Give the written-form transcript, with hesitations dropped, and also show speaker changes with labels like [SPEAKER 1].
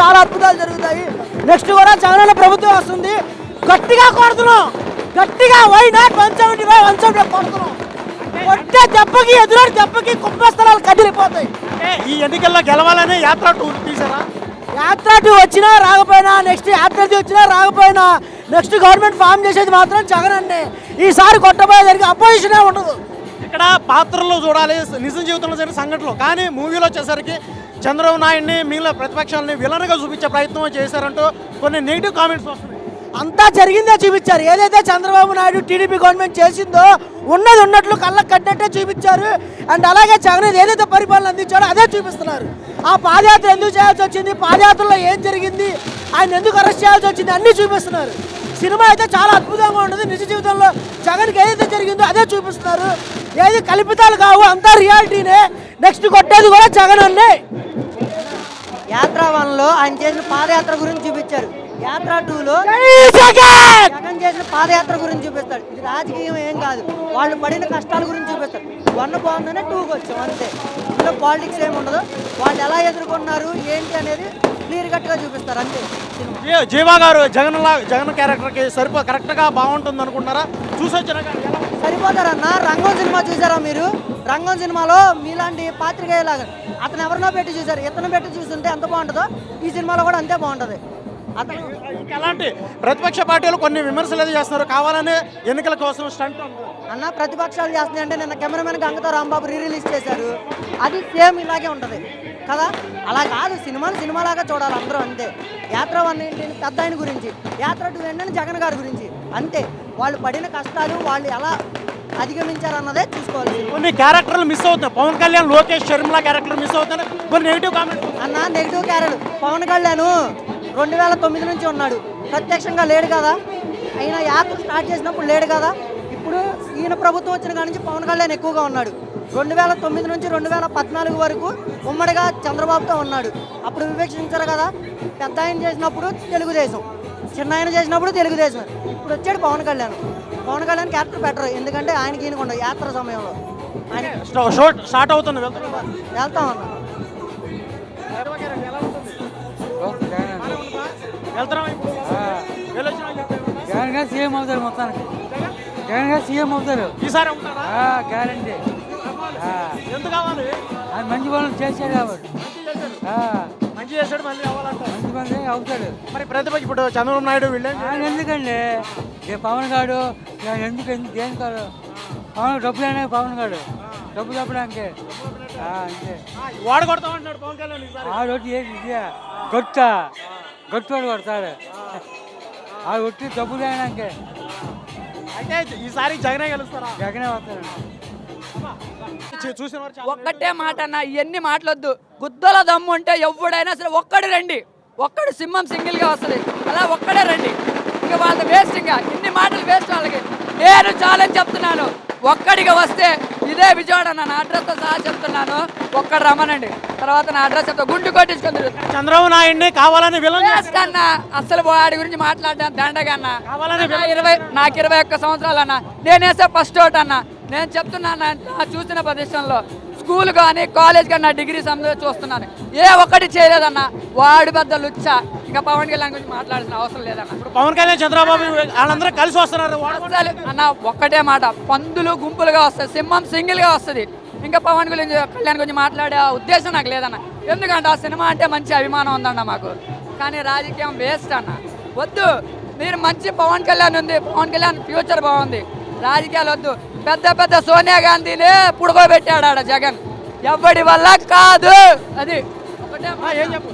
[SPEAKER 1] చాలా అద్భుతాలు జరుగుతాయి. నెక్స్ట్ కూడా జగనన్న ప్రభుత్వం వస్తుంది. గట్టిగా కొడుతున్నాం, గట్టిగా వై నాట్ 175 కొడుతున్నాం. కొట్టే దెబ్బకి ఎదురు దెబ్బకి కుంభస్థలాలు కదిలిపోతాయి.
[SPEAKER 2] ఈ ఎన్నికల్లో గెలవాలని యాత్ర టూర్ తీసారా?
[SPEAKER 1] యాత్ర టూ వచ్చినా రాకపోయినా, నెక్స్ట్ యాత్ర వచ్చినా రాకపోయినా, నెక్స్ట్ గవర్నమెంట్ ఫామ్ చేసేది మాత్రం జగన్ అన్నే. ఈసారి కొట్టబోయేదానికి అపోజిషనే ఉండదు.
[SPEAKER 2] ఇక్కడ పాత్రలో చూడాలి, నిజ జీవితంలో జరిగిన సంఘటనలు. కానీ మూవీలో వచ్చేసరికి చంద్రబాబు నాయుడిని మిగిలిన ప్రతిపక్షాలని విలన్గా చూపించే ప్రయత్నం చేశారంటూ కొన్ని నెగిటివ్ కామెంట్స్ వస్తున్నాయి.
[SPEAKER 1] అంతా జరిగిందే చూపించారు. ఏదైతే చంద్రబాబు నాయుడు టీడీపీ గవర్నమెంట్ చేసిందో ఉన్నది ఉన్నట్లు కళ్ళకు కట్టినట్టే చూపించారు. అండ్ అలాగే జగన్ ఏదైతే పరిపాలన అందించాడో అదే చూపిస్తున్నారు. ఆ పాదయాత్ర ఎందుకు చేయాల్సి వచ్చింది, పాదయాత్రలో ఏం జరిగింది, ఆయన ఎందుకు అరెస్ట్ చేయాల్సి వచ్చింది అన్నీ చూపిస్తున్నారు. సినిమా అయితే చాలా అద్భుతంగా ఉంటుంది. నిజ జీవితంలో జగన్కి ఏదైతే జరిగిందో అదే చూపిస్తున్నారు. ఏది కల్పితాలు కావు, అంతా రియాలిటీనే. నెక్స్ట్ కొట్టేది కూడా జగన్ అన్నే.
[SPEAKER 3] యాత్ర 1లో ఆయన చేసిన పాదయాత్ర గురించి చూపించారు. యాత్ర 2లో జగన్ చేసిన పాదయాత్ర గురించి చూపిస్తాడు. ఇది రాజకీయం ఏం కాదు, వాళ్ళు పడిన కష్టాల గురించి చూపిస్తారు. 1 బాగుందనే 2కి వచ్చాం అంతే. ఇందులో పాలిటిక్స్ ఏమి ఉండదు. వాళ్ళు ఎలా ఎదుర్కొన్నారు ఏంటి అనేది క్లియర్ కట్గా చూపిస్తారు అంతే.
[SPEAKER 2] జీవా గారు జగన్ క్యారెక్టర్కి కరెక్ట్గా బాగుంటుంది అనుకుంటారా? చూసొచ్చిన
[SPEAKER 3] సరిపోతారన్న. రంగం సినిమా చూసారా మీరు? రంగం సినిమాలో మీలాంటి పాత్రికేయులాగా అతను ఎవరినో పెట్టి చూసారు, ఇతను పెట్టి చూస్తుంటే ఎంత బాగుంటుందో ఈ సినిమాలో కూడా అంతే బాగుంటుంది. అతను
[SPEAKER 2] ఎలాంటి ప్రతిపక్ష పార్టీలు కొన్ని విమర్శలు ఏదో చేస్తున్నారు, కావాలనే ఎన్నికల కోసం స్టంట్
[SPEAKER 3] అన్న. ప్రతిపక్షాలు చేస్తున్నాయి అంటే నిన్న కెమెరామెన్ గంగతో రాంబాబు రిలీజ్ చేశారు. అది సేమ్ ఇలాగే ఉంటుంది కదా. అలా కాదు, సినిమాలాగా చూడాలి అందరూ అంతే. యాత్ర 1 ఏంటి పెద్ద ఆయన గురించి, యాత్ర 2 ఏంటంటే జగన్ గారి గురించి అంతే. వాళ్ళు పడిన కష్టాలు వాళ్ళు ఎలా అధిగమించారన్నదే చూసుకోవాలి.
[SPEAKER 2] కొన్ని క్యారెక్టర్లు మిస్ అవుతున్నాయి. పవన్ కళ్యాణ్, లోకేష్, షర్మిల క్యారెక్టర్ మిస్ అవుతున్నాయి. కొన్ని నెగిటివ్ కామెంట్
[SPEAKER 3] అన్న. నెగిటివ్ క్యారెక్టర్ పవన్ కళ్యాణ్ 2009 నుంచి ఉన్నాడు, ప్రత్యక్షంగా లేడు కదా. ఆయన యాత్ర స్టార్ట్ చేసినప్పుడు లేడు కదా. ఇప్పుడు ఈయన ప్రభుత్వం వచ్చిన కాడి నుంచి పవన్ కళ్యాణ్ ఎక్కువగా ఉన్నాడు. 2009 నుంచి 2014 వరకు ఉమ్మడిగా చంద్రబాబుతో ఉన్నాడు. అప్పుడు వివేక్షించారు కదా. పెద్ద ఆయన చేసినప్పుడు తెలుగుదేశం, చిన్న ఆయన చేసినప్పుడు తెలుగుదేశం. ఇప్పుడు వచ్చాడు పవన్ కళ్యాణ్. పవన్ కళ్యాణ్ క్యారెక్టర్ బెటర్, ఎందుకంటే ఆయనకి ఈయనకుండా యాత్ర సమయంలో ఆయన
[SPEAKER 2] స్టార్ట్ అవుతుంది.
[SPEAKER 3] వెళ్తామన్నా.
[SPEAKER 4] జగన్ గారు సీఎం అవుతారు, మొత్తానికి జగన్ గారు సీఎం అవుతారు
[SPEAKER 2] ఈసారి.
[SPEAKER 4] గ్యారంటీ.
[SPEAKER 2] ఎందుకు కావాలి?
[SPEAKER 4] ఆయన మంచి పనులు చేశాడు కాబట్టి.
[SPEAKER 2] మంచి చేశాడు, మళ్ళీ అవ్వాలంటారు.
[SPEAKER 4] మంచి పనులు అవుతాడు.
[SPEAKER 2] మరి ప్రతిపక్ష ఇప్పుడు చంద్రబాబు నాయుడు వీళ్ళు
[SPEAKER 4] ఆయన ఎందుకండి పవన్ గారు ఎందుకు దేని కాదు. పవన్ డబ్బులు అయినా పవన్ గారు డబ్బు తప్పడానికి అంతే.
[SPEAKER 2] వాడు కొడతామంటున్నాడు పవన్ కళ్యాణ్.
[SPEAKER 4] ఆ రొట్టి ఏంటి గట్టు కొడతాడు. ఆ రొట్టి డబ్బులు అయినాకే.
[SPEAKER 2] అయితే ఈసారి జగనే గెలుస్తారా?
[SPEAKER 4] జగనే వస్తాడు.
[SPEAKER 2] చూసిన
[SPEAKER 5] ఒక్కటే మాట అన్న, ఇవన్నీ మాట్లాడద్దు. గుద్దల దమ్ము ఉంటే ఎవడైనా సరే ఒక్కడు రండి, ఒక్కడు సింహం సింగిల్గా వస్తుంది, అలా ఒక్కడే రండి. ఇంకా వాళ్ళ వేస్ట్, ఇంకా ఇన్ని మాటలు వేస్ట్ వాళ్ళకి. నేను ఛాలెంజ్ చెప్తున్నాను, ఒక్కడిగా వస్తే ఇదే విజయవాడ నా అడ్రస్తో సహా చెప్తున్నాను. ఒక్కడు రమ్మనండి, తర్వాత నా అడ్రస్ చెప్తా. గుండు కొట్టించుకుంది
[SPEAKER 2] చంద్రబాబు నాయుడిని కావాలని
[SPEAKER 5] వేస్ట్ అన్న. అసలు వాడి గురించి మాట్లాడడం దండగా అన్న. నాకు 21 సంవత్సరాలు అన్న. నేను వేసే ఫస్ట్ ఓట్ అన్న. నేను చెప్తున్నాను, చూసిన ప్రదేశంలో స్కూల్ కానీ కాలేజ్ కానీ నా డిగ్రీ సంబంధం చూస్తున్నాను, ఏ ఒక్కటి చేయలేదన్న. వాడు పెద్ద లుచ్చ. ఇంకా పవన్ కళ్యాణ్ గురించి మాట్లాడాల్సిన అవసరం లేదన్న.
[SPEAKER 2] ఇప్పుడు పవన్ కళ్యాణ్, చంద్రబాబు వాళ్ళందరూ కలిసి వస్తున్నారు
[SPEAKER 5] అన్న. ఒక్కటే మాట, పందులు గుంపులుగా వస్తాయి, సింహం సింగిల్గా వస్తుంది. ఇంకా పవన్ కళ్యాణ్ గురించి మాట్లాడే ఉద్దేశం నాకు లేదన్న. ఎందుకంటే ఆ సినిమా అంటే మంచి అభిమానం ఉందన్న మాకు. కానీ రాజకీయం వేస్ట్ అన్న, వద్దు. మీరు మంచి పవన్ కళ్యాణ్ ఉంది, పవన్ కళ్యాణ్ ఫ్యూచర్ బాగుంది, రాజకీయాలు వద్దు. పెద్ద సోనియా గాంధీని పుడుకోబెట్టాడు ఆడ జగన్, ఎవడి వల్ల కాదు. అది ఒకటే.
[SPEAKER 2] ఏం చెప్పు.